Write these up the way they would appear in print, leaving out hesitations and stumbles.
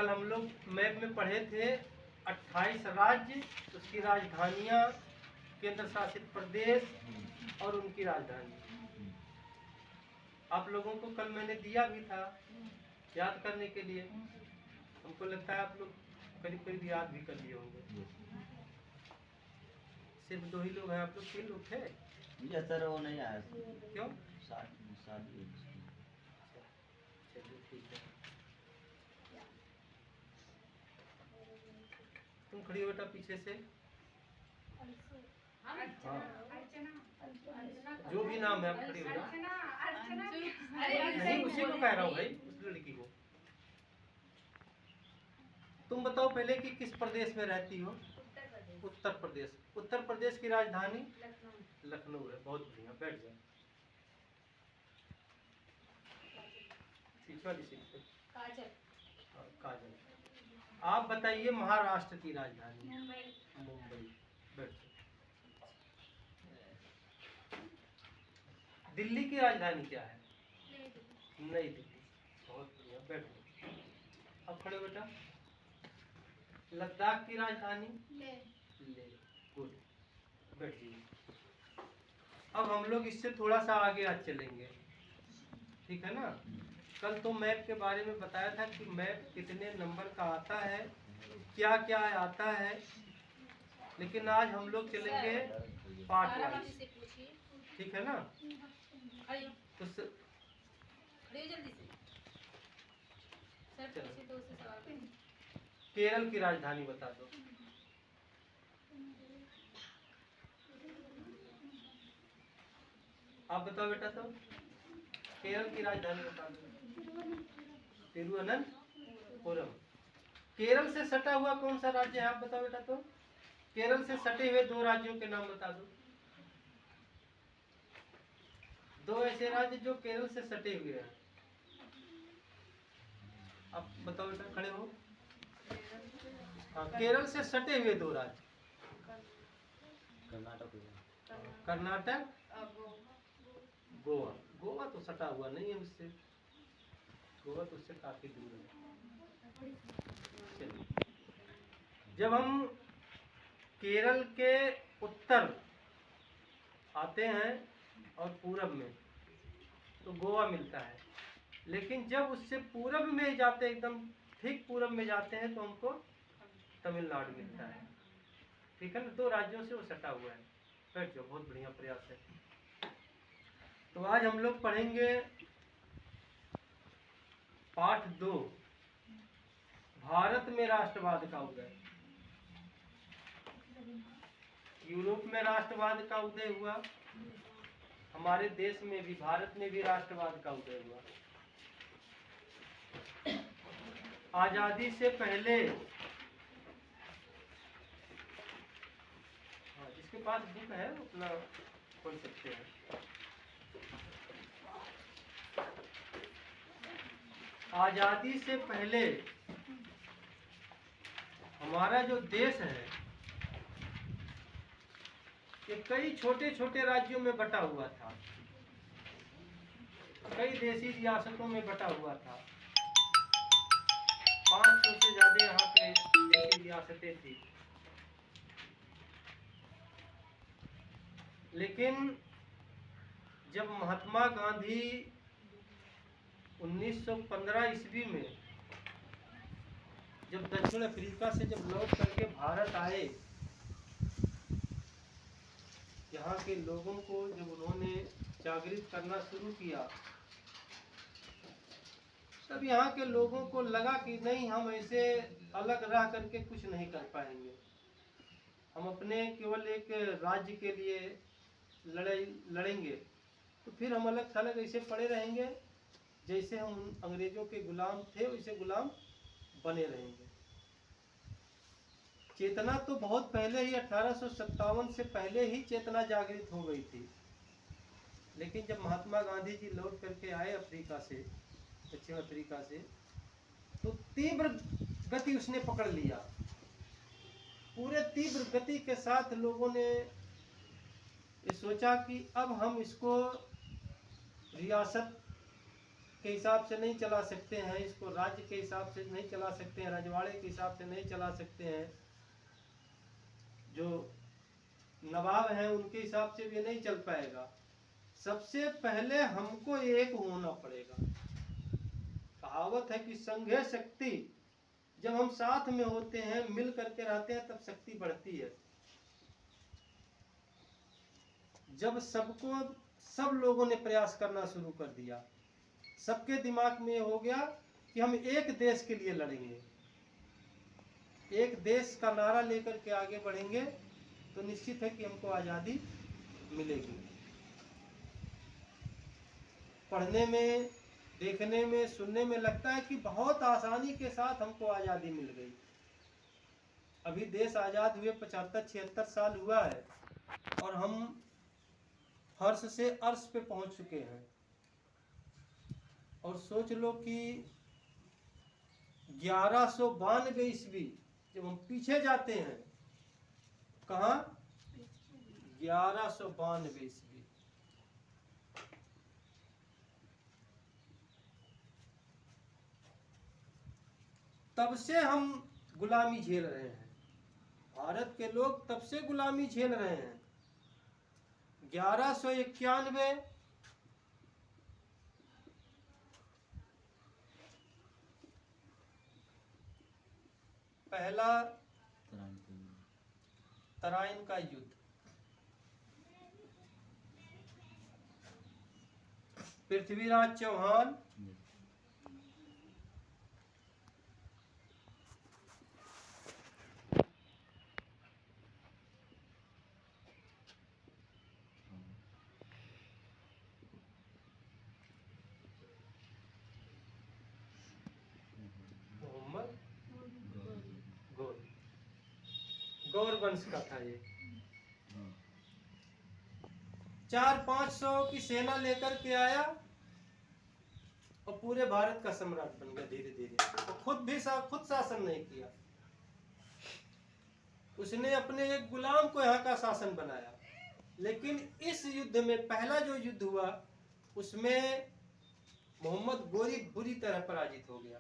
कल हम लोग मैप में पढ़े थे 28 राज्य, उसकी राजधानियाँ, केंद्र शासित प्रदेश और उनकी राजधानी। आप लोगों को कल मैंने दिया भी था याद करने के लिए। हमको लगता है आप लोग करीब करीब याद भी कर लिए होंगे। सिर्फ 2 ही लोग हैं, आप लोग 3 लोग थे। ये सर वो नहीं आया। क्यों? शादी। चलिए ठीक है। तुम खड़ी हो बेटा पीछे से। हाँ, जो भी नाम है आप खड़ी हो जाओ। नहीं, उसी को कह रहा हूँ भाई, उस लड़की को। तुम बताओ पहले कि किस प्रदेश में रहती हो? उत्तर प्रदेश। उत्तर प्रदेश की राजधानी लखनऊ है। बहुत बढ़िया, बैठ जाओ। वाली सीट पे काजल। आप बताइए महाराष्ट्र की राजधानी? मुंबई। बैठ जाओ। दिल्ली की राजधानी क्या है? नई दिल्ली। बहुत बढ़िया, बैठ जाओ। अब खड़े हो बेटा। लद्दाख की राजधानी? ले। गुड, बैठिए। अब हम लोग इससे थोड़ा सा आगे आज चलेंगे, ठीक है ना? कल तो मैप के बारे में बताया था कि मैप कितने नंबर का आता है, क्या क्या आता है, लेकिन आज हम लोग चलेंगे पार्ट वाइज, ठीक है ना? तो केरल की राजधानी बता दो। आप बताओ बेटा। तो केरल की राजधानी बता दो। तिरुवनंतपुरम। केरल से सटा हुआ कौन सा राज्य है आप बताओ बेटा। तो केरल से सटे हुए 2 राज्यों के नाम बता दो। 2 ऐसे राज्य जो केरल से सटे हुए हैं। आप बताओ बेटा, खड़े हो। हाँ, केरल से सटे हुए 2 राज्य। कर्नाटक, गोवा। गोवा तो सटा हुआ नहीं है उससे, गोवा तो उससे काफी दूर है। चलिए, जब हम केरल के उत्तर आते हैं और पूरब में तो गोवा मिलता है, लेकिन जब उससे पूरब में जाते, एकदम ठीक पूरब में जाते हैं तो हमको तमिलनाडु मिलता है, ठीक है ना? 2 राज्यों से वो सटा हुआ है। बैठ जाओ, बहुत बढ़िया प्रयास है। तो आज हम लोग पढ़ेंगे पाठ 2, भारत में राष्ट्रवाद का उदय। यूरोप में राष्ट्रवाद का उदय हुआ, हमारे देश में भी, भारत में भी राष्ट्रवाद का उदय हुआ। आजादी से पहले, जिसके पास बुक है अपना खोल सकते हैं। आजादी से पहले हमारा जो देश है ये कई छोटे छोटे राज्यों में बटा हुआ था, कई देशी रियासतों में बटा हुआ था। 500 से ज्यादा यहाँ पे देशी रियासतें थी। लेकिन जब महात्मा गांधी 1915 ईस्वी में जब दक्षिण अफ्रीका से जब लौट करके भारत आए, यहाँ के लोगों को जब उन्होंने जागृत करना शुरू किया, तब यहाँ के लोगों को लगा कि नहीं, हम ऐसे अलग रह करके कुछ नहीं कर पाएंगे। हम अपने केवल एक राज्य के लिए लड़ेंगे तो फिर हम अलग थलग ऐसे पड़े रहेंगे, जैसे हम अंग्रेजों के गुलाम थे वैसे गुलाम बने रहेंगे। चेतना तो बहुत पहले ही 1857 से पहले ही चेतना जागृत हो गई थी, लेकिन जब महात्मा गांधी जी लौट करके आए अफ्रीका से, दक्षिण अफ्रीका से, तो तीव्र गति उसने पकड़ लिया। पूरे तीव्र गति के साथ लोगों ने ये सोचा कि अब हम इसको रियासत के हिसाब से नहीं चला सकते हैं, इसको राज्य के हिसाब से नहीं चला सकते हैं, रजवाड़े के हिसाब से नहीं चला सकते हैं, जो नवाब हैं उनके हिसाब से भी नहीं चल पाएगा। सबसे पहले हमको एक होना पड़ेगा। कहावत है कि संघे शक्ति, जब हम साथ में होते हैं, मिल करके रहते हैं, तब शक्ति बढ़ती है। जब सब लोगों ने प्रयास करना शुरू कर दिया, सबके दिमाग में हो गया कि हम एक देश के लिए लड़ेंगे, एक देश का नारा लेकर के आगे बढ़ेंगे, तो निश्चित है कि हमको आज़ादी मिलेगी। पढ़ने में, देखने में, सुनने में लगता है कि बहुत आसानी के साथ हमको आज़ादी मिल गई। अभी देश आज़ाद हुए 75-76 साल हुआ है और हम फर्श से अर्श पे पहुंच चुके हैं। और सोच लो कि 1192 ईस्वी, जब हम पीछे जाते हैं, कहाँ? 1192 ईस्वी, तब से हम गुलामी झेल रहे हैं। भारत के लोग तब से गुलामी झेल रहे हैं। 1191 पहला तराइन का युद्ध, पृथ्वीराज चौहान मोहम्मद गौर वंश का था ये। 400-500 की सेना लेकर के आया और पूरे भारत का सम्राट बन गया धीरे धीरे। तो खुद शासन नहीं किया, उसने अपने एक गुलाम को यहाँ का शासन बनाया। लेकिन इस युद्ध में, पहला जो युद्ध हुआ, उसमें मोहम्मद गोरी बुरी तरह पराजित हो गया।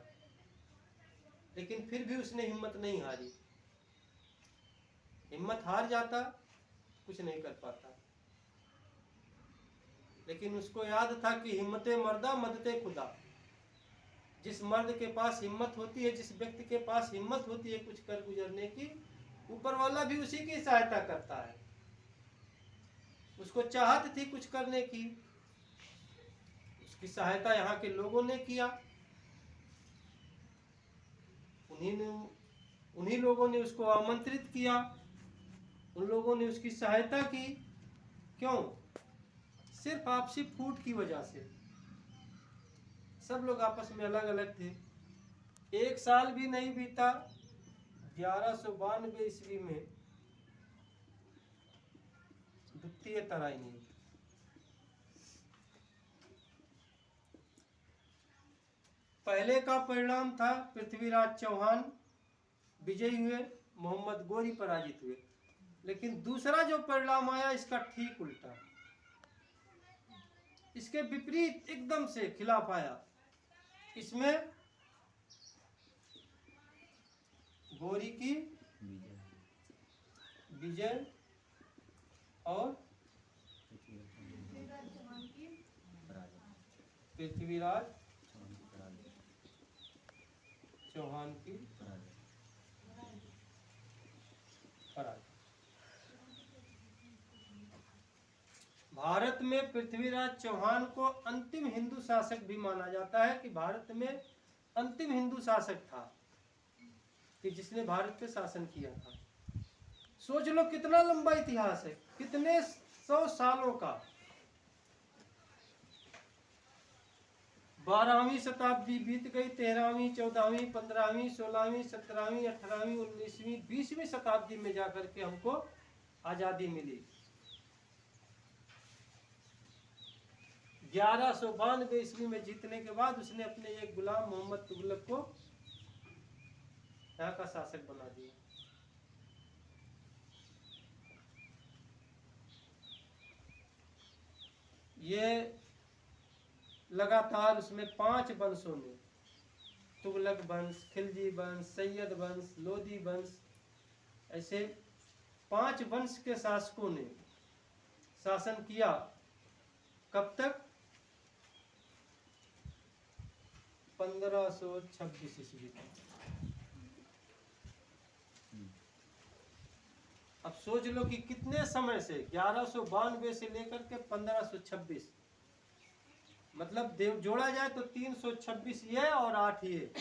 लेकिन फिर भी उसने हिम्मत नहीं हारी। हिम्मत हार जाता कुछ नहीं कर पाता। लेकिन उसको याद था कि हिम्मते मर्दा मदते खुदा। जिस मर्द के पास हिम्मत होती है, जिस व्यक्ति के पास हिम्मत होती है कुछ कर गुजरने की, ऊपर वाला भी उसी की सहायता करता है। उसको चाहत थी कुछ करने की, उसकी सहायता यहाँ के लोगों ने किया। उन्हीं लोगों ने उसको आमंत्रित किया, उन लोगों ने उसकी सहायता की। क्यों? सिर्फ आपसी फूट की वजह से। सब लोग आपस में अलग अलग थे। एक साल भी नहीं बीता, 1192 ईस्वी में द्वितीय तराइन युद्ध। पहले का परिणाम था पृथ्वीराज चौहान विजयी हुए, मोहम्मद गोरी पराजित हुए। लेकिन दूसरा जो परिणाम आया, इसका ठीक उल्टा, इसके विपरीत, एकदम से खिलाफ आया। इसमें गोरी की विजय और पृथ्वीराज चौहान की पराजय। भारत में पृथ्वीराज चौहान को अंतिम हिंदू शासक भी माना जाता है, कि भारत में अंतिम हिंदू शासक था, कि जिसने भारत पे शासन किया था। सोच लो कितना लंबा इतिहास है, कितने 100 सालों का। 12वीं शताब्दी बीत गई, 13वीं, 14वीं, 15वीं, 16वीं, 17वीं, 18वीं, 19वीं, 20वीं शताब्दी में जाकर के हमको आजादी मिली। 1192 ईस्वी में जीतने के बाद उसने अपने एक गुलाम मोहम्मद तुगलक को यहाँ का शासक बना दिया। ये लगातार उसमें 5 वंशों ने, तुगलक वंश, खिलजी वंश, सैयद वंश, लोदी वंश, ऐसे 5 वंश के शासकों ने शासन किया। कब तक? 1526 ईस्वी तक। अब सोच लो कि कितने समय से, 1192 से लेकर के 1526, मतलब देव जोड़ा जाए तो 326 ये और 8 ये,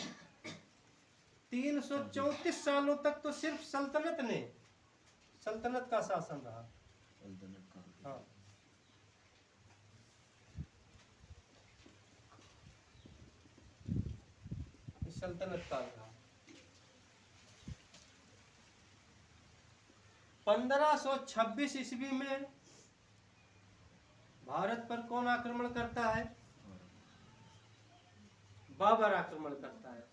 334 सालों तक तो सिर्फ सल्तनत का शासन रहा। हाँ, सल्तनत काल रहा। 1526 ईस्वी में भारत पर कौन आक्रमण करता है? बाबर आक्रमण करता है।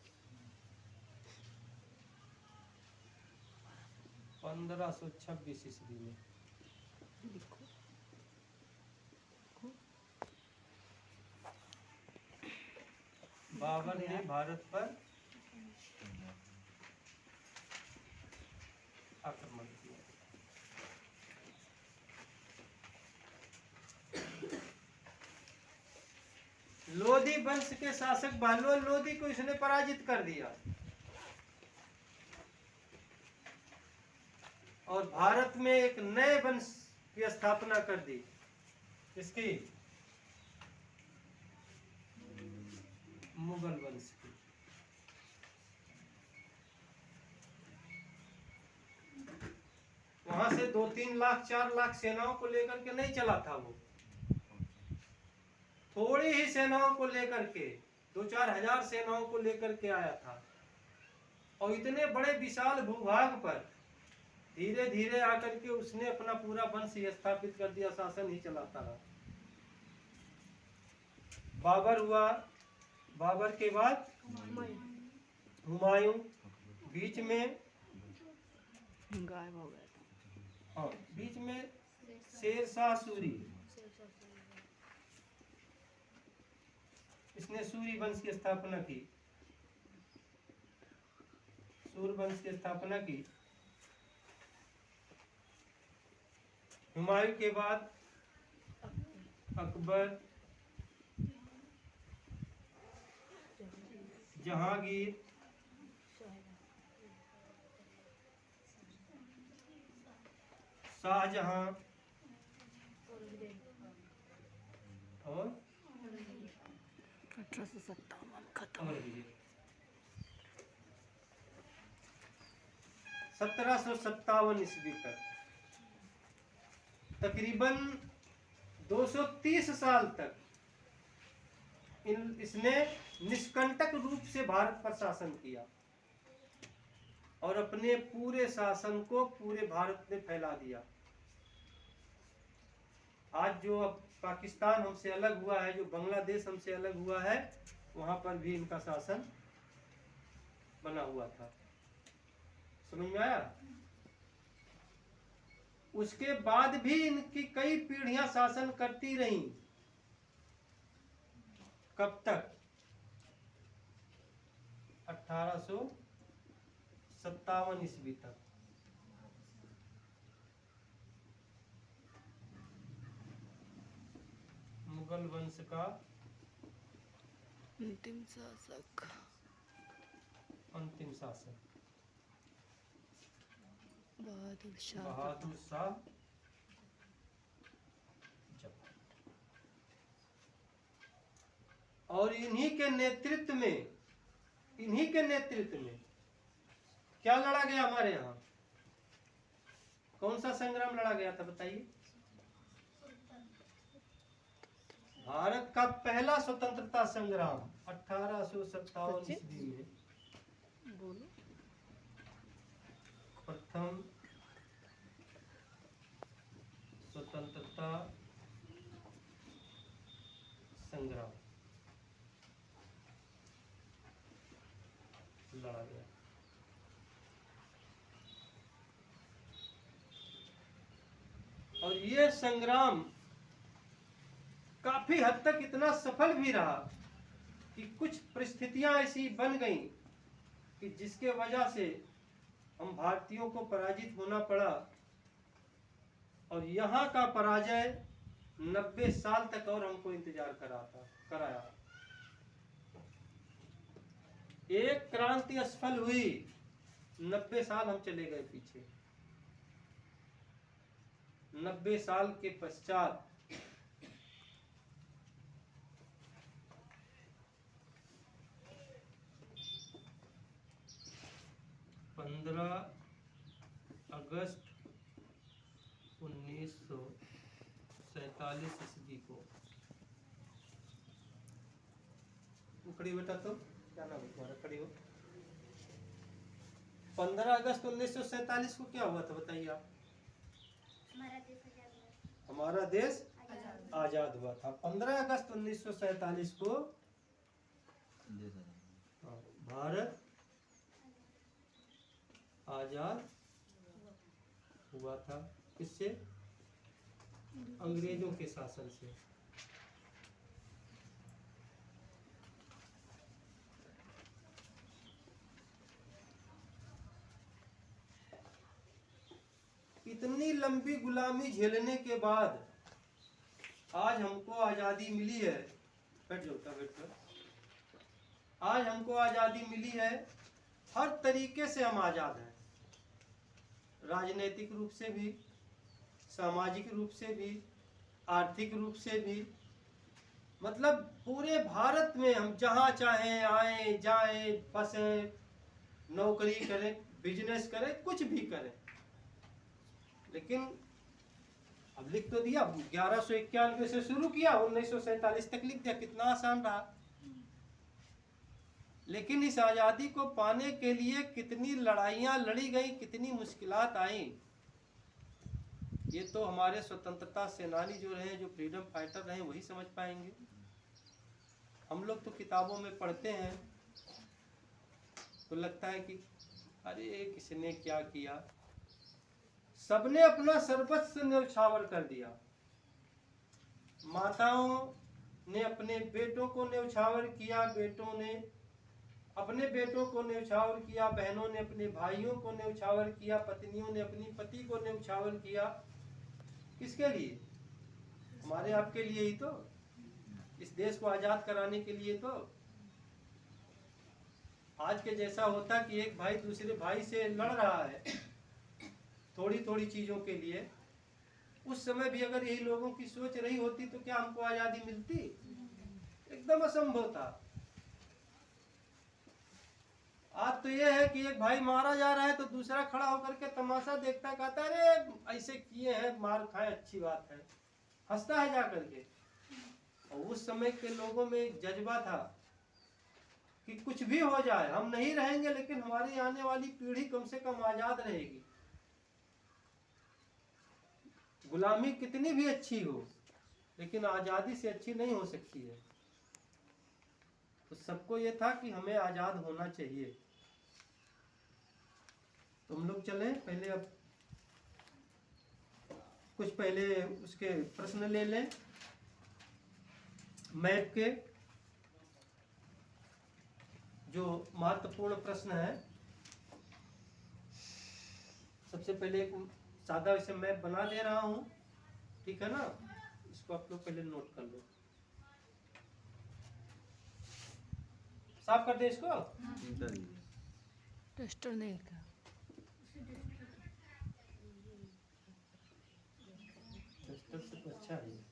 1526 ईस्वी में बाबर ने भारत पर आक्रमण किया। लोधी वंश के शासक बहलोल लोधी को इसने पराजित कर दिया और भारत में एक नए वंश की स्थापना कर दी। किसकी? मुगल वंश की। वहां से 2-3 लाख 4 लाख सेनाओं को लेकर के नहीं चला था वो, थोड़ी ही सेनाओं को लेकर के, 2-4 हजार सेनाओं को लेकर के आया था और इतने बड़े विशाल भूभाग पर धीरे धीरे आकर के उसने अपना पूरा वंश स्थापित कर दिया, शासन ही चलाता रहा। बाबर हुआ, बाबर के बाद हुमायूं, बीच में गायब हो गया था। हाँ, बीच में शेरशाह सूरी, इसने सूरी वंश की स्थापना की, सूर वंश की स्थापना की। हुमायूं के बाद अकबर, जहांगीर, शाहजहां और 1857 खत्म। औरंगजेब। 1757 ईस्वी तक तकरीबन 230 साल तक इसने निष्कंटक रूप से भारत पर शासन किया और अपने पूरे शासन को पूरे भारत में फैला दिया। आज जो अब पाकिस्तान हमसे अलग हुआ है, जो बांग्लादेश हमसे अलग हुआ है, वहां पर भी इनका शासन बना हुआ था। समझ में आया? उसके बाद भी इनकी कई पीढ़ियां शासन करती रहीं। कब तक? 1857 ईस्वी तक। मुगल वंश का अंतिम शासक अंतिम शासक बहादुर शाह। बहादुर शाह जफर। और इन्हीं के नेतृत्व में क्या लड़ा गया हमारे यहाँ? कौन सा संग्राम लड़ा गया था बताइए? भारत का पहला स्वतंत्रता संग्राम 1857 ईस्वी में बोलो। प्रथम स्वतंत्रता संग्राम लड़ा गया। और ये संग्राम काफी हद तक इतना सफल भी रहा कि कुछ परिस्थितियां ऐसी बन गईं कि जिसके वजह से हम भारतीयों को पराजित होना पड़ा, और यहाँ का पराजय 90 साल तक और हमको इंतजार कराया। एक क्रांति असफल हुई, 90 साल हम चले गए पीछे। 90 साल के पश्चात 15 अगस्त 1947 ईस्वी को, खड़ी बेटा, तो क्या नाम है तुम्हारा, खड़ी हो। 15 अगस्त 1947 को क्या हुआ था बताइए आप? हमारा देश आजाद हुआ था। 15 अगस्त 1947 को भारत आजाद हुआ था। किससे? अंग्रेजों के शासन से। इतनी लंबी गुलामी झेलने के बाद आज हमको आजादी मिली है। बैठ जाओ, बैठ जाओ। आज हमको आजादी मिली है, हर तरीके से हम आजाद हैं। राजनीतिक रूप से भी, सामाजिक रूप से भी, आर्थिक रूप से भी। मतलब पूरे भारत में हम जहाँ चाहें आए जाएं, बसें, नौकरी करें, बिजनेस करें, कुछ भी करें। लेकिन अब लिख तो दिया, 1191 से शुरू किया, 1947 तक लिख दिया, कितना आसान रहा। लेकिन इस आजादी को पाने के लिए कितनी लड़ाइयां लड़ी गई, कितनी मुश्किलात आई, ये तो हमारे स्वतंत्रता सेनानी जो रहे, जो फ्रीडम फाइटर रहे, वही समझ पाएंगे। हम लोग तो किताबों में पढ़ते हैं तो लगता है कि अरे किसने क्या किया। सबने अपना सर्वस्व न्यौछावर कर दिया। माताओं ने अपने बेटों को न्यौछावर किया, बेटों ने अपने बेटों को न्यौछावर किया, बहनों ने अपने भाइयों को न्यौछावर किया, पत्नियों ने अपनी पति को न्यौछावर किया। किसके लिए? हमारे आपके लिए ही तो, इस देश को आजाद कराने के लिए तो। आज के जैसा होता कि एक भाई दूसरे भाई से लड़ रहा है थोड़ी थोड़ी चीजों के लिए, उस समय भी अगर यही लोगों की सोच रही होती तो क्या हमको आजादी मिलती? एकदम असंभव था। आज तो ये है कि एक भाई मारा जा रहा है तो दूसरा खड़ा होकर के तमाशा देखता, कहता है अरे ऐसे किए हैं, मार खाए, अच्छी बात है, हंसता है जा करके। और उस समय के लोगों में एक जज्बा था कि कुछ भी हो जाए, हम नहीं रहेंगे लेकिन हमारी आने वाली पीढ़ी कम से कम आजाद रहेगी। गुलामी कितनी भी अच्छी हो, लेकिन आजादी से अच्छी नहीं हो सकती है। तो सबको ये था कि हमें आजाद होना चाहिए। तो हम लोग चले पहले, अब कुछ पहले उसके प्रश्न ले लें मैप के। जो महत्वपूर्ण प्रश्न है, सबसे पहले एक सादा वैसे मैप बना दे रहा हूं, ठीक है ना? इसको आप लोग पहले नोट कर लो। साफ कर दे इसको। टेस्टर नहीं का टेस्टर से तो अच्छा है।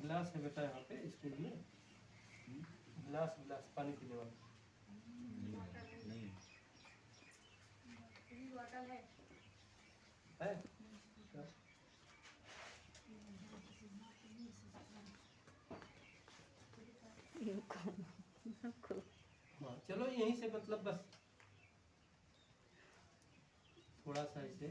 गिलास है बेटा यहाँ पे स्कूल में, गिलास गिलास पानी पीने वाला है। हाँ चलो यहीं से, मतलब बस थोड़ा सा इसे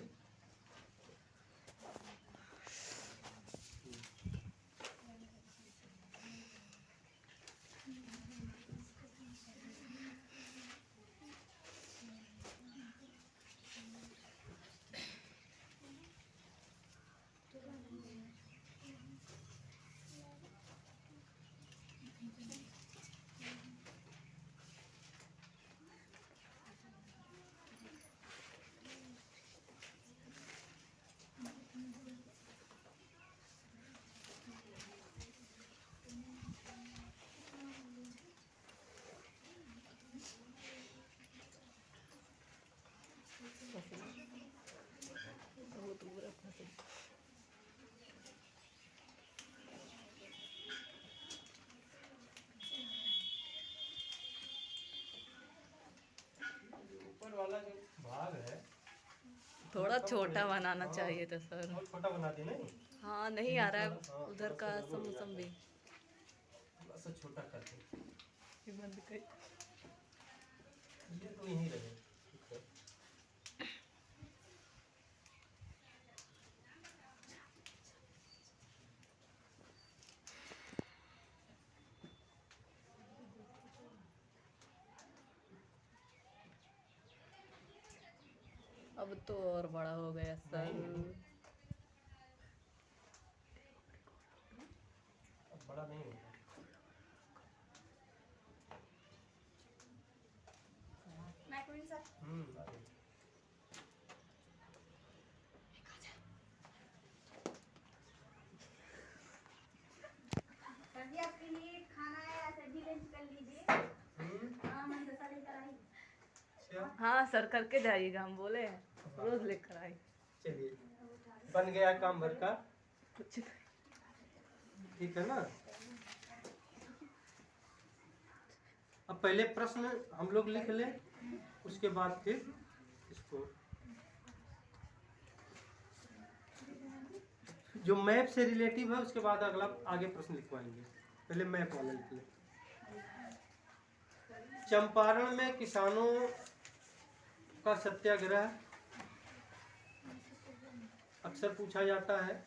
थोड़ा कम छोटा पड़ेगा। बनाना हाँ, चाहिए था सर। और छोटा बना दी नहीं। हाँ नहीं आ रहा है हाँ, उधर थोड़ा का सा गड़बड़ हो समोसम जाता भी। है। थोड़ा सा छोटा कर दे। ये बंद कर। ये तो यहीं रहे। ठीक है। अब तो और बड़ा हो गया सर। नहीं, अब बड़ा नहीं होगा। आ गया। सर जी आपके लिए खाना है, सब्जी लंच कर लीजिए। हाँ मंदसा लेकर आई। अच्छा, हाँ सर करके जाइएगा हम बोले रोज लेकर आई। चलिए बन गया काम भर का। कुछ ठीक है ना। अब पहले प्रश्न हम लोग लिख लें, उसके बाद फिर इसको जो मैप से रिलेटिव है उसके बाद अगला आगे प्रश्न लिखवाएंगे। पहले मैप वाला लिख लें। चंपारण में किसानों का सत्याग्रह अक्सर पूछा जाता है।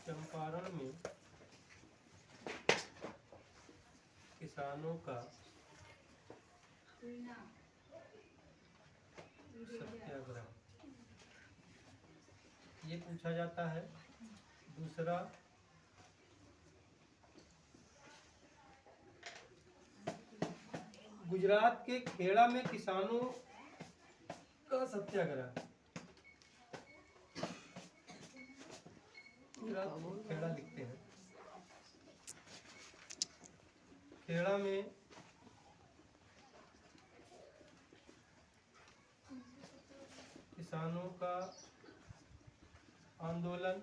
चंपारण में किसानों का सत्याग्रह ये पूछा जाता है। दूसरा, गुजरात के खेड़ा में किसानों का सत्याग्रह। गुजरात खेड़ा लिखते हैं। खेड़ा में किसानों का आंदोलन।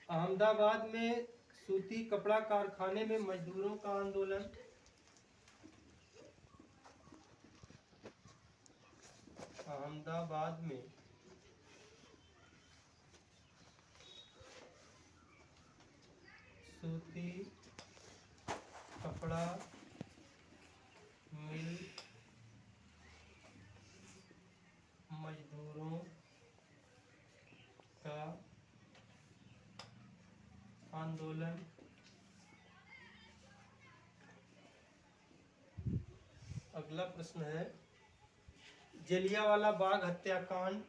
अहमदाबाद में सूती कपड़ा कारखाने में मजदूरों का आंदोलन। अहमदाबाद में सूती कपड़ा मिल मजदूरों का आंदोलन। अगला प्रश्न है, जलियांवाला बाग हत्याकांड।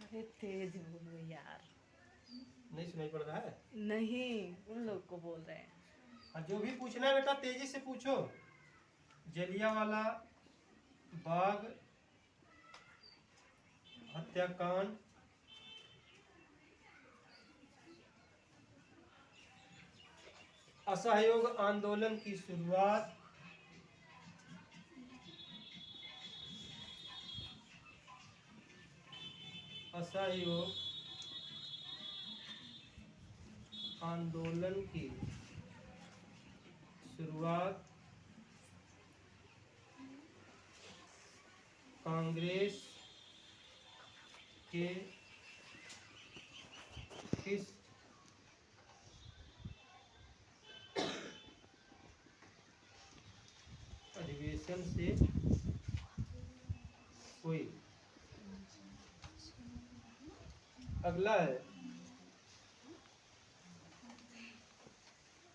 अरे तेज बोलो यार। नहीं सुनाई पड़ रहा है? नहीं उन लोग को बोल रहे हैं। हाँ, जो भी पूछना है बेटा तेजी से पूछो। जलियांवाला बाग हत्याकांड असहयोग आंदोलन की शुरुआत। असहयोग आंदोलन की शुरुआत कांग्रेस के किस अधिवेशन से हुई? अगला है,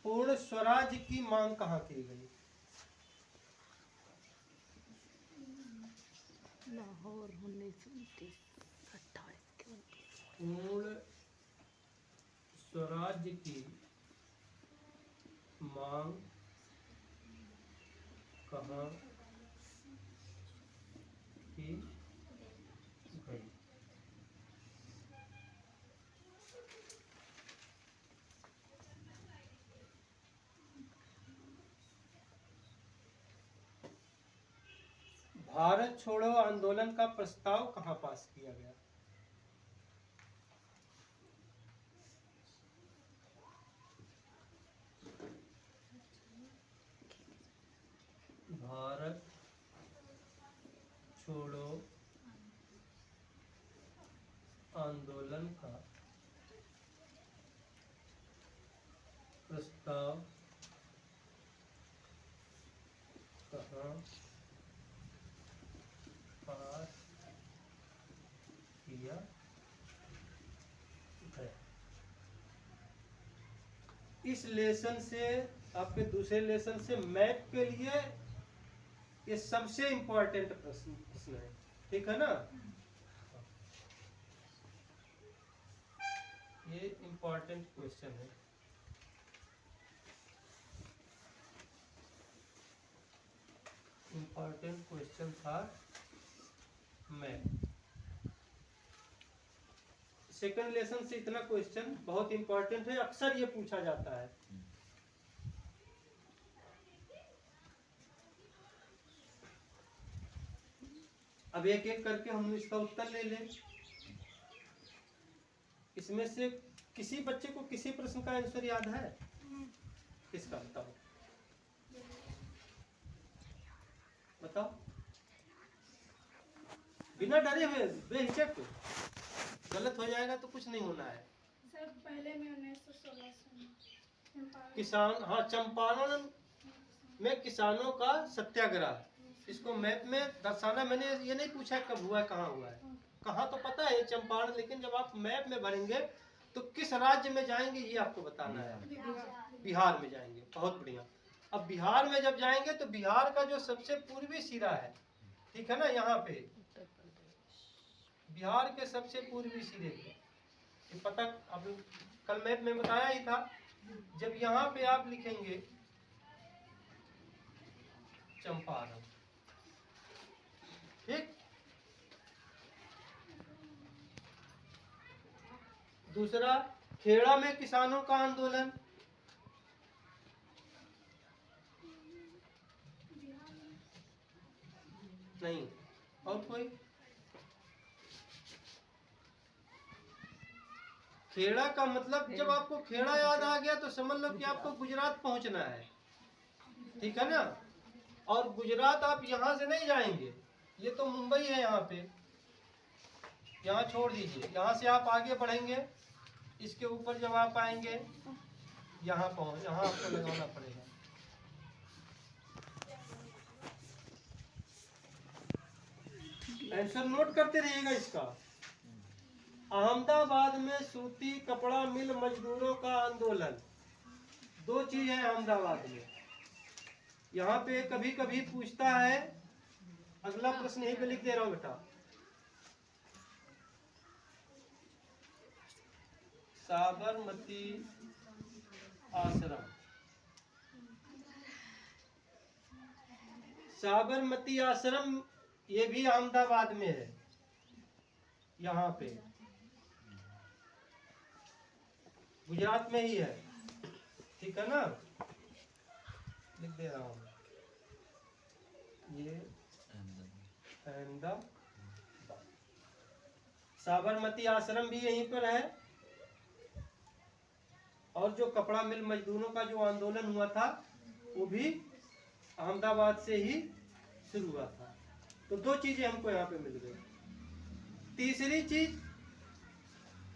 पूर्ण स्वराज की मांग कहाँ की गई? लाहौर 1929 28 के 29। पूर्ण स्वराज की मांग कहाँ की गई। भारत छोड़ो आंदोलन का प्रस्ताव कहाँ पास किया गया। भारत छोड़ो आंदोलन का प्रस्ताव कहाँ पास किया गया। इस लेसन से, आपके दूसरे लेसन से मैप के लिए ये सबसे इंपॉर्टेंट प्रश्न है, ठीक है ना। ये इंपॉर्टेंट क्वेश्चन है। इंपॉर्टेंट क्वेश्चन था मैप। सेकंड लेसन से इतना क्वेश्चन बहुत इंपॉर्टेंट है, अक्सर ये पूछा जाता है। अब एक एक करके हम इसका उत्तर ले लें। इसमें से किसी बच्चे को किसी प्रश्न का आंसर याद है? किसका बताओ, बताओ, बिना डरे हुए, बेहिचक। गलत हो जाएगा तो कुछ नहीं होना है। सर पहले में 1916 किसान, हाँ, चंपारण में किसानों का सत्याग्रह, इसको मैप में दर्शाना। मैंने ये नहीं पूछा कब हुआ है, कहाँ हुआ है, कहाँ तो पता है चंपारण, लेकिन जब आप मैप में भरेंगे तो किस राज्य में जाएंगे ये आपको बताना है। बिहार में जाएंगे, बहुत बढ़िया। अब बिहार में जब जाएंगे तो बिहार का जो सबसे पूर्वी सिरा है, ठीक है ना, यहाँ पे बिहार के सबसे पूर्वी सिरे पे पता, अब कल मैप में बताया ही था। जब यहाँ पे आप लिखेंगे चंपारण, ठीक। दूसरा, खेड़ा में किसानों का आंदोलन, नहीं। और कोई? खेड़ा का मतलब, जब आपको खेड़ा याद आ गया तो समझ लो कि आपको गुजरात पहुंचना है, ठीक है ना। और गुजरात आप यहाँ से नहीं जाएंगे, ये तो मुंबई है यहाँ पे, यहाँ छोड़ दीजिए। यहाँ से आप आगे बढ़ेंगे, इसके ऊपर जब आप आएंगे यहाँ आपको लगाना पड़ेगा। आंसर नोट करते रहिएगा इसका। अहमदाबाद में सूती कपड़ा मिल मजदूरों का आंदोलन। दो चीज है अहमदाबाद में, यहाँ पे कभी कभी पूछता है। अगला प्रश्न यहीं पे लिख दे रहा हूँ बेटा। साबरमती आश्रम, साबरमती आश्रम ये भी अहमदाबाद में है, यहाँ पे गुजरात में ही है, ठीक है ना। लिख दे रहा हूँ, ये अहमदाबाद। साबरमती आश्रम भी यहीं पर है, और जो कपड़ा मिल मजदूरों का जो आंदोलन हुआ था वो भी अहमदाबाद से ही शुरू हुआ था। तो दो चीजें हमको यहाँ पे मिल गई। तीसरी चीज,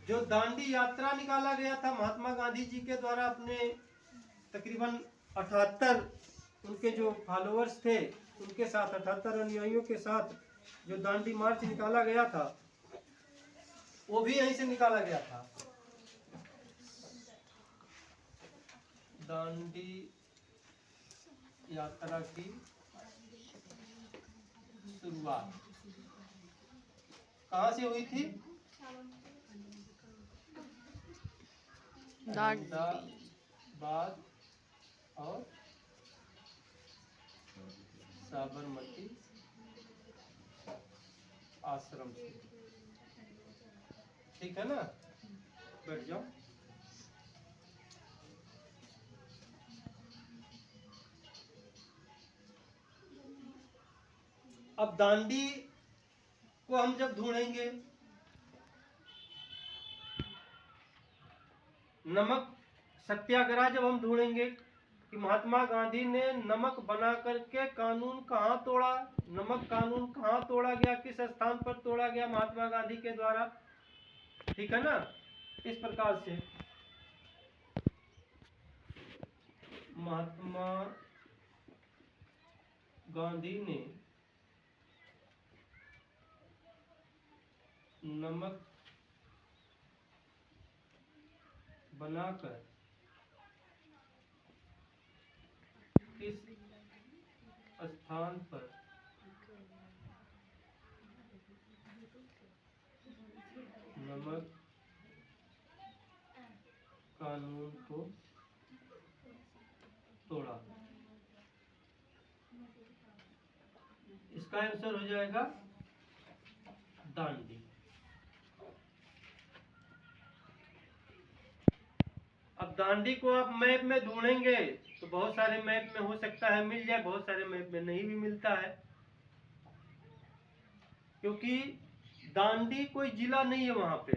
जो दांडी यात्रा निकाला गया था महात्मा गांधी जी के द्वारा, अपने तकरीबन 78 उनके जो फॉलोअर्स थे उनके साथ, 78 अनुयायियों के साथ जो दांडी मार्च निकाला गया था, वो भी यहीं से निकाला गया था। दांडी यात्रा की शुरुआत कहाँ से हुई थी? अहमदाबाद और साबरमती आश्रम से। ठीक है ना, बैठ जाओ। अब दांडी को हम जब ढूंढेंगे, नमक सत्याग्रह जब हम ढूंढेंगे कि महात्मा गांधी ने नमक बना करके कानून कहाँ तोड़ा, नमक कानून कहाँ तोड़ा गया, किस स्थान पर तोड़ा गया महात्मा गांधी के द्वारा। ठीक है ना, इस प्रकार से महात्मा गांधी ने नमक बनाकर किस स्थान पर नमक कानून को तोड़ा। इसका आंसर हो जाएगा दांडी। अब दांडी को आप मैप में ढूंढेंगे तो बहुत सारे मैप में हो सकता है मिल जाए, बहुत सारे मैप में नहीं भी मिलता है, क्योंकि दांडी कोई जिला नहीं है, वहां पे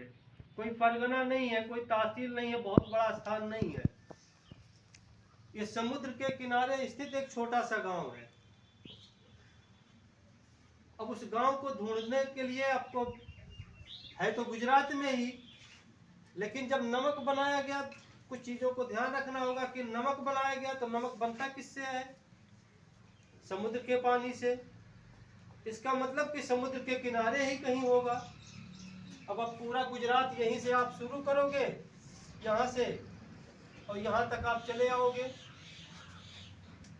कोई परगना नहीं है, कोई तहसील नहीं है, बहुत बड़ा स्थान नहीं है। ये समुद्र के किनारे स्थित एक छोटा सा गांव है। अब उस गांव को ढूंढने के लिए आपको है तो गुजरात में ही, लेकिन जब नमक बनाया गया कुछ चीजों को ध्यान रखना होगा कि नमक बनाया गया तो नमक बनता किससे है, समुद्र के पानी से। इसका मतलब कि समुद्र के किनारे ही कहीं होगा। अब आप पूरा गुजरात यहीं से आप शुरू करोगे, यहाँ से, और यहाँ तक आप चले आओगे।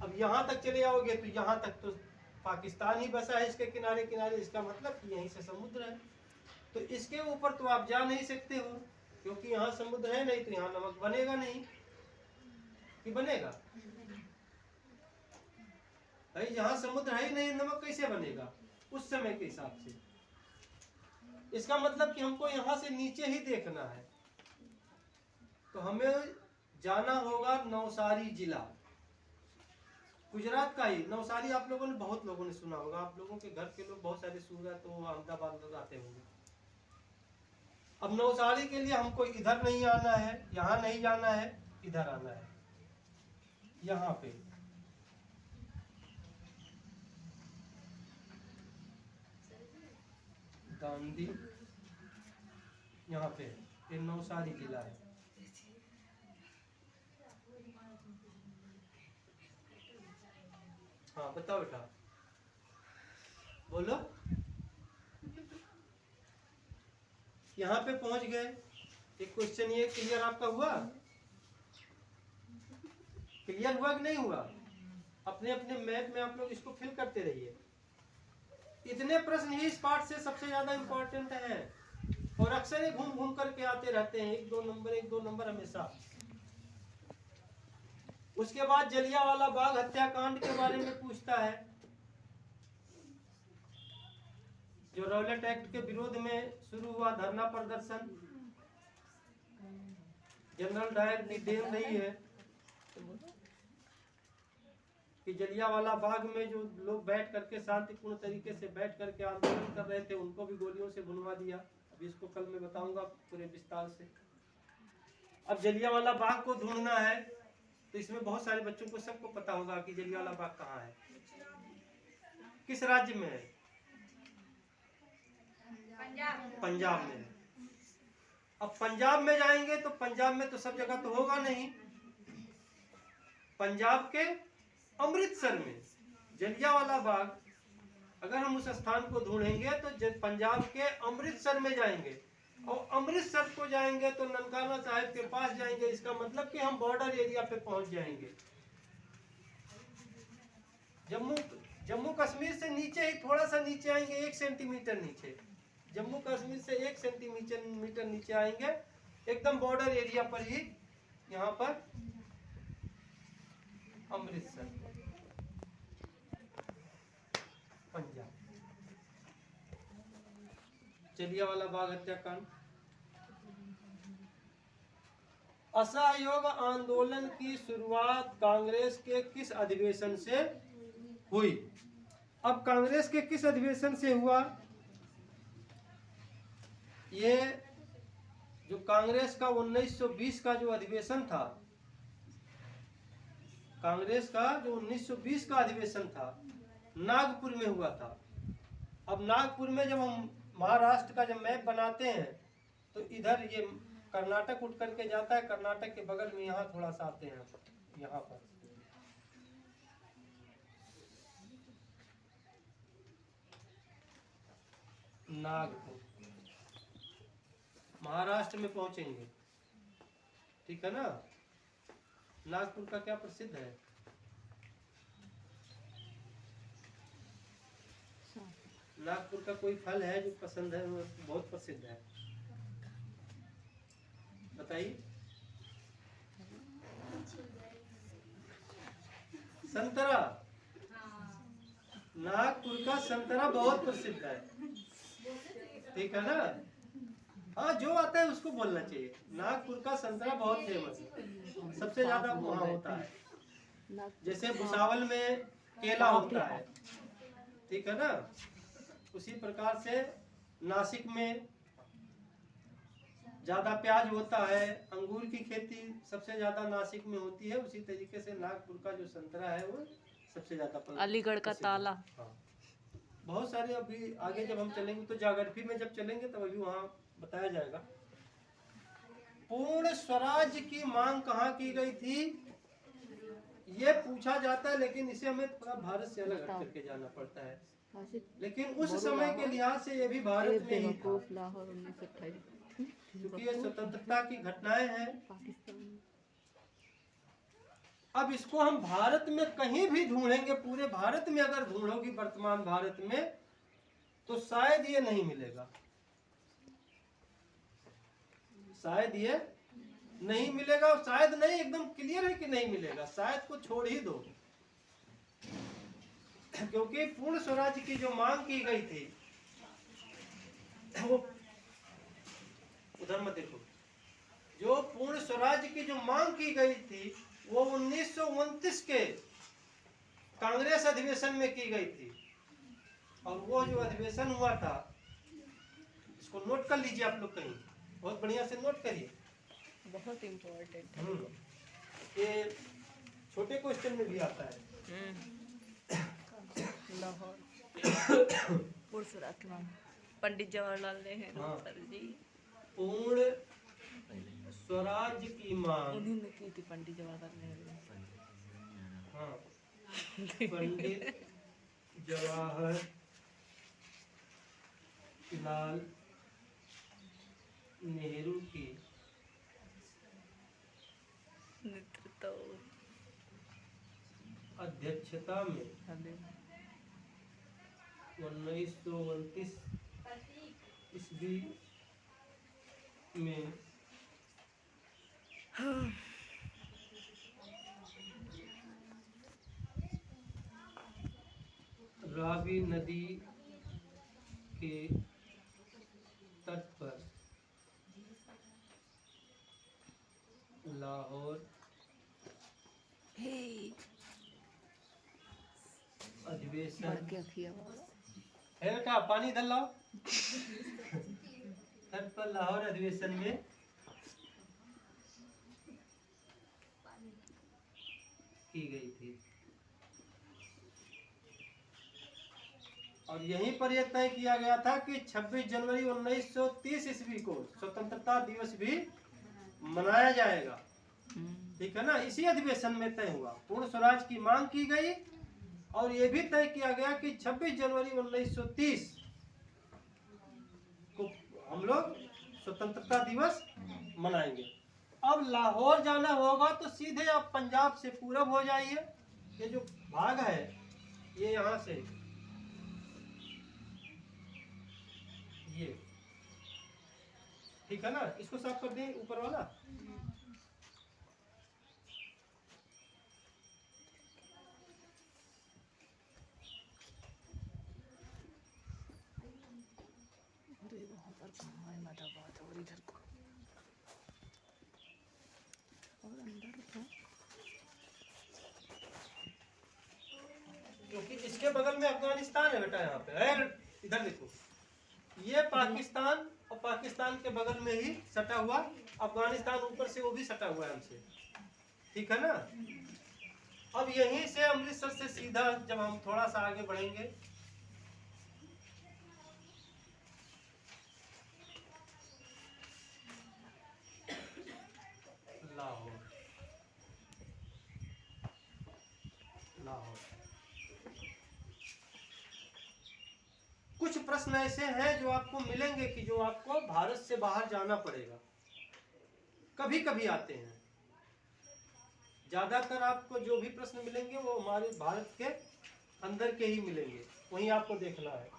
अब यहाँ तक चले आओगे तो यहाँ तक तो पाकिस्तान ही बसा है इसके किनारे किनारे, इसका मतलब कि यहीं से समुद्र है। तो इसके ऊपर तो आप जा नहीं सकते हो, क्योंकि यहाँ समुद्र है नहीं, तो यहाँ नमक बनेगा नहीं। कि बनेगा भाई, जहाँ समुद्र है ही नहीं, नमक कैसे बनेगा उस समय के हिसाब से। इसका मतलब कि हमको यहाँ से नीचे ही देखना है, तो हमें जाना होगा नवसारी जिला, गुजरात का ही। नवसारी आप लोगों ने, बहुत लोगों ने सुना होगा, आप लोगों के घर के लोग बहुत सारे सूरत तो अहमदाबाद आते होंगे। अब नवसारी के लिए हमको इधर नहीं आना है, यहाँ नहीं जाना है, इधर आना है, यहाँ पे। दांडी यहाँ पे, ये नवसारी जिला है। हाँ बताओ बेटा, बोलो। यहाँ पे पहुंच गए, एक क्वेश्चन ये क्लियर आपका हुआ? क्लियर हुआ कि नहीं हुआ? अपने अपने मैप में आप लोग इसको फिल करते रहिए। इतने प्रश्न ही इस पार्ट से सबसे ज्यादा इम्पोर्टेंट है, और अक्सर ये घूम घूम करके आते रहते हैं, एक दो नंबर हमेशा। उसके बाद जलियांवाला बाग हत्याकांड के बारे में पूछता है, जो रॉलेट एक्ट के विरोध में शुरू हुआ धरना प्रदर्शन। जनरल डायर की देन रही है कि जलियांवाला बाग में जो लोग बैठ करके शांतिपूर्ण तरीके से बैठ करके आंदोलन कर रहे थे, उनको भी गोलियों से भुनवा दिया। अब इसको कल मैं बताऊंगा पूरे विस्तार से। अब जलियांवाला बाग को ढूंढना है, तो इसमें बहुत सारे बच्चों को सबको पता होगा कि जलियांवाला बाग कहाँ है, किस राज्य में है? पंजाब में है। अब पंजाब में जाएंगे तो पंजाब में तो सब जगह तो होगा नहीं, पंजाब के अमृतसर में जलियांवाला बाग, अगर हम उस स्थान को ढूंढेंगे तो पंजाब के अमृतसर में जाएंगे, और अमृतसर को जाएंगे तो ननकाना साहिब के पास जाएंगे। इसका मतलब कि हम बॉर्डर एरिया पे पहुंच जाएंगे। जम्मू कश्मीर से नीचे ही थोड़ा सा नीचे आएंगे, 1 सेंटीमीटर नीचे, जम्मू कश्मीर से 1 सेंटीमीटर नीचे आएंगे, एकदम बॉर्डर एरिया पर ही, यहाँ पर अमृतसर। जलियांवाला बाग हत्याकांड। असहयोग आंदोलन की शुरुआत कांग्रेस के किस अधिवेशन से हुई? अब कांग्रेस के किस अधिवेशन से हुआ? ये जो कांग्रेस का 1920 का जो अधिवेशन था, कांग्रेस का जो 1920 का अधिवेशन था नागपुर में हुआ था। अब नागपुर में जब हम महाराष्ट्र का जब मैप बनाते हैं तो इधर ये कर्नाटक उठ करके जाता है, कर्नाटक के बगल में यहाँ थोड़ा सा आते हैं, यहाँ पर नागपुर महाराष्ट्र में पहुंचेंगे, ठीक है ना। नागपुर का क्या प्रसिद्ध है? नागपुर का कोई फल है जो पसंद है, वो बहुत प्रसिद्ध है, बताइए। संतरा। नागपुर का संतरा बहुत प्रसिद्ध है, ठीक है ना। हाँ, जो आता है उसको बोलना चाहिए। नागपुर का संतरा बहुत फेमस है, सबसे ज्यादा वहाँ होता है। जैसे भुसावल में केला होता है, ठीक है ना, उसी प्रकार से नासिक में ज्यादा प्याज होता है, अंगूर की खेती सबसे ज्यादा नासिक में होती है। उसी तरीके से नागपुर का जो संतरा है वो सबसे ज्यादा अलीगढ़ का ताला। हाँ, बहुत सारे अभी आगे जब हम चलेंगे तो ज्योग्राफी में जब चलेंगे तब अभी वहाँ बताया जाएगा। पूर्ण स्वराज की मांग कहाँ की गई थी ये पूछा जाता है, लेकिन इसे हमें थोड़ा भारत से अलग हट करके जाना पड़ता है। लेकिन उस समय के लिहाज से ये भी भारत में ही था, क्योंकि ये स्वतंत्रता की घटनाएं हैं। अब इसको हम भारत में कहीं भी ढूंढेंगे, पूरे भारत में अगर ढूंढोगी वर्तमान भारत में, तो शायद ये नहीं मिलेगा, शायद ये नहीं मिलेगा। शायद नहीं, एकदम क्लियर है कि नहीं मिलेगा, शायद को छोड़ ही दो। क्योंकि पूर्ण स्वराज की जो मांग की गई थी वो उधर मत देखो, जो पूर्ण स्वराज की जो मांग की गई थी वो 1929 के कांग्रेस अधिवेशन में की गई थी। और वो जो अधिवेशन हुआ था, इसको नोट कर लीजिए आप लोग, कहीं बहुत बढ़िया से नोट करिए, बहुत इम्पोर्टेंट है। ये छोटे क्वेश्चन में भी आता है। लाहौर पंडित जवाहरलाल नेहरू सर जी। पूर्ण स्वराज की मांग उन्हीं ने की थी, पंडित जवाहरलाल नेहरू। हाँ, पंडित जवाहरलाल नेहरू की नेतृत्व अध्यक्षता में 1929 ईस्वी में रावी नदी के तट पर लाहौर अधिवेशन है बेटा, पानी इधर लाओ। तट पर लाहौर अधिवेशन में की गई थी। और यहीं पर यह तय किया गया था कि 26 जनवरी 1930 ईस्वी को स्वतंत्रता दिवस भी मनाया जाएगा, ठीक है ना। इसी अधिवेशन में तय हुआ, पूर्ण स्वराज की मांग की गई और यह भी तय किया गया कि 26 जनवरी 1930 को हम लोग स्वतंत्रता दिवस मनाएंगे। अब लाहौर जाना होगा तो सीधे आप पंजाब से पूरब हो जाइए, ये जो भाग है ये यहाँ से ये, ठीक है ना। इसको साफ कर दें ऊपर वाला। पर कहाँ है मदाबाद और इधर को और अंदर था। क्योंकि इसके बगल में अफगानिस्तान है बेटा, यहाँ पे है, इधर देखो, ये पाकिस्तान और पाकिस्तान के बगल में ही सटा हुआ अफगानिस्तान, ऊपर से वो भी सटा हुआ है हमसे, ठीक है ना। अब यहीं से अमृतसर से सीधा जब हम थोड़ा सा आगे बढ़ेंगे, लाहौर, लाहौर। कुछ प्रश्न ऐसे हैं जो आपको मिलेंगे कि जो आपको भारत से बाहर जाना पड़ेगा, कभी कभी आते हैं। ज्यादातर आपको जो भी प्रश्न मिलेंगे वो हमारे भारत के अंदर के ही मिलेंगे, वहीं आपको देखना है।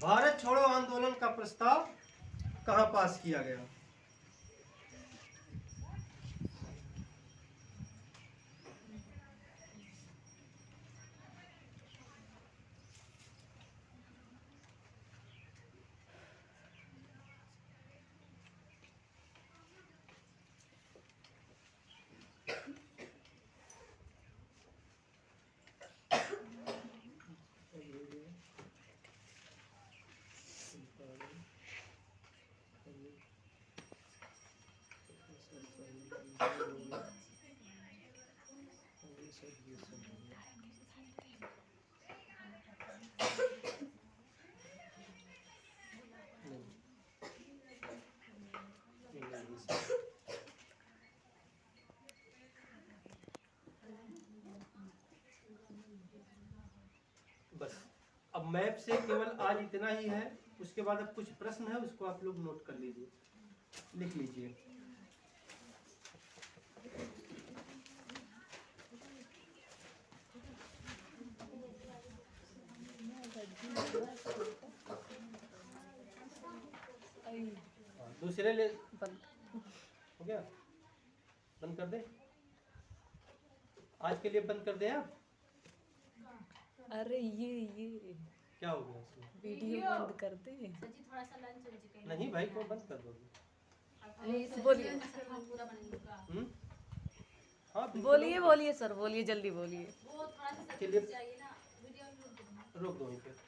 भारत छोड़ो आंदोलन का प्रस्ताव कहां पास किया गया? बस अब मैप से केवल आज इतना ही है, उसके बाद अब कुछ प्रश्न है, उसको आप लोग नोट कर लीजिए, लिख लीजिए। दूसरे ले बंद हो गया, बंद कर दे, आज के लिए बंद कर दे आप। अरे ये क्या हो गया इसमें? वीडियो बंद कर दे। सच्ची थोड़ा सा लंच हो जी कहीं नहीं भाई, को बंद कर दोगे? बोलिए पूरा बनेगा का हाँ बिल्कुल। बोलिए बोलिए सर, बोलिए जल्दी बोलिए। वो थोड़ा सा चलिए। चाहिए ना वीडियो में रोक दो वहीं पे।